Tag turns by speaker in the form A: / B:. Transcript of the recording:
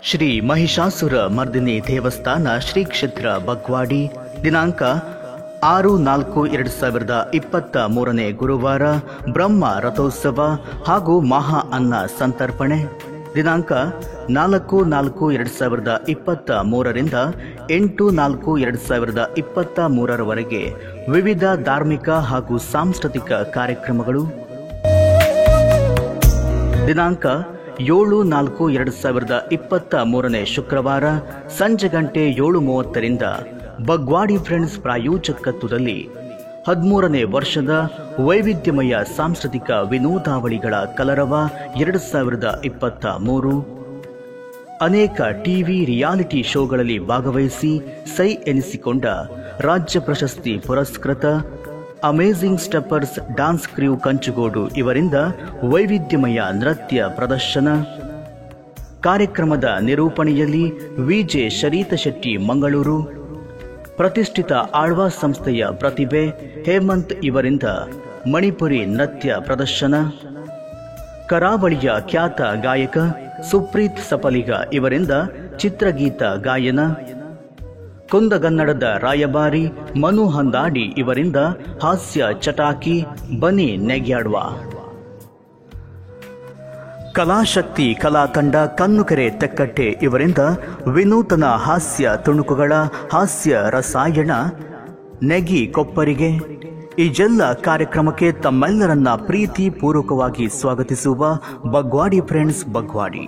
A: ಶ್ರೀ ಮಹಿಷಾಸುರ ಮರ್ದಿನಿ ದೇವಸ್ಥಾನ ಶ್ರೀ ಕ್ಷೇತ್ರ ಬಗ್ವಾಡಿ ದಿನಾಂಕ 6-4-2023 ಗುರುವಾರ ಬ್ರಹ್ಮ ರಥೋತ್ಸವ ಹಾಗೂ ಮಹಾ ಅನ್ನ ಸಂತರ್ಪಣೆ ದಿನಾಂಕ 4-4-2023 ರಿಂದ 8-4-2023 ವರೆಗೆ ವಿವಿಧ ಧಾರ್ಮಿಕ ಹಾಗೂ ಸಾಂಸ್ಕೃತಿಕ ಕಾರ್ಯಕ್ರಮಗಳು ದಿನಾಂಕ 7-4-2023 ಶುಕ್ರವಾರ ಸಂಜೆ ಗಂಟೆ 7:30 ರಿಂದ ಬಗ್ವಾಡಿ ಫ್ರೆಂಡ್ಸ್ ಪ್ರಾಯೋಜಕತ್ವದಲ್ಲಿ 13ನೇ ವರ್ಷದ ವೈವಿಧ್ಯಮಯ ಸಾಂಸ್ಕೃತಿಕ ವಿನೋದಾವಳಿಗಳ ಕಲರವ 2023 ಅನೇಕ ಟಿವಿ ರಿಯಾಲಿಟಿ ಶೋಗಳಲ್ಲಿ ಭಾಗವಹಿಸಿ ಸೈ ಎನಿಸಿಕೊಂಡ ರಾಜ್ಯ ಪ್ರಶಸ್ತಿ ಪುರಸ್ಕೃತ ಅಮೇಜಿಂಗ್ ಸ್ಟೆಪ್ಪರ್ಸ್ ಡಾನ್ಸ್ ಕ್ರ್ಯೂ ಕಂಚುಗೋಡು ಇವರಿಂದ ವೈವಿಧ್ಯಮಯ ನೃತ್ಯ ಪ್ರದರ್ಶನ ಕಾರ್ಯಕ್ರಮದ ನಿರೂಪಣೆಯಲ್ಲಿ ವಿಜೆ ಶರೀತ ಶೆಟ್ಟಿ ಮಂಗಳೂರು ಪ್ರತಿಷ್ಠಿತ ಆಳ್ವಾ ಸಂಸ್ಥೆಯ ಪ್ರತಿಭೆ ಹೇಮಂತ್ ಇವರಿಂದ ಮಣಿಪುರಿ ನೃತ್ಯ ಪ್ರದರ್ಶನ ಕರಾವಳಿಯ ಖ್ಯಾತ ಗಾಯಕ ಸುಪ್ರೀತ್ ಸಪಲಿಗ ಇವರಿಂದ ಚಿತ್ರಗೀತ ಗಾಯನ ಕುಂದಗನ್ನಡದ ರಾಯಭಾರಿ ಮನು ಹಂದಾಡಿ ಇವರಿಂದ ಹಾಸ್ಯ ಚಟಾಕಿ ಬನಿ ನೆಗ್ಯಾಡುವ ಕಲಾಶಕ್ತಿ ಕಲಾತಂಡ ಕನ್ನುಕೆರೆ ತೆಕ್ಕಟ್ಟೆ ಇವರಿಂದ ವಿನೂತನ ಹಾಸ್ಯ ತುಣುಕುಗಳ ಹಾಸ್ಯ ರಸಾಯನ ನೆಗಿ ಕೊಪ್ಪರಿಗೆ ಈ ಎಲ್ಲ ಕಾರ್ಯಕ್ರಮಕ್ಕೆ ತಮ್ಮೆಲ್ಲರನ್ನ ಪ್ರೀತಿ ಪೂರ್ವಕವಾಗಿ ಸ್ವಾಗತಿಸುವ ಬಗ್ವಾಡಿ ಫ್ರೆಂಡ್ಸ್ ಬಗ್ವಾಡಿ.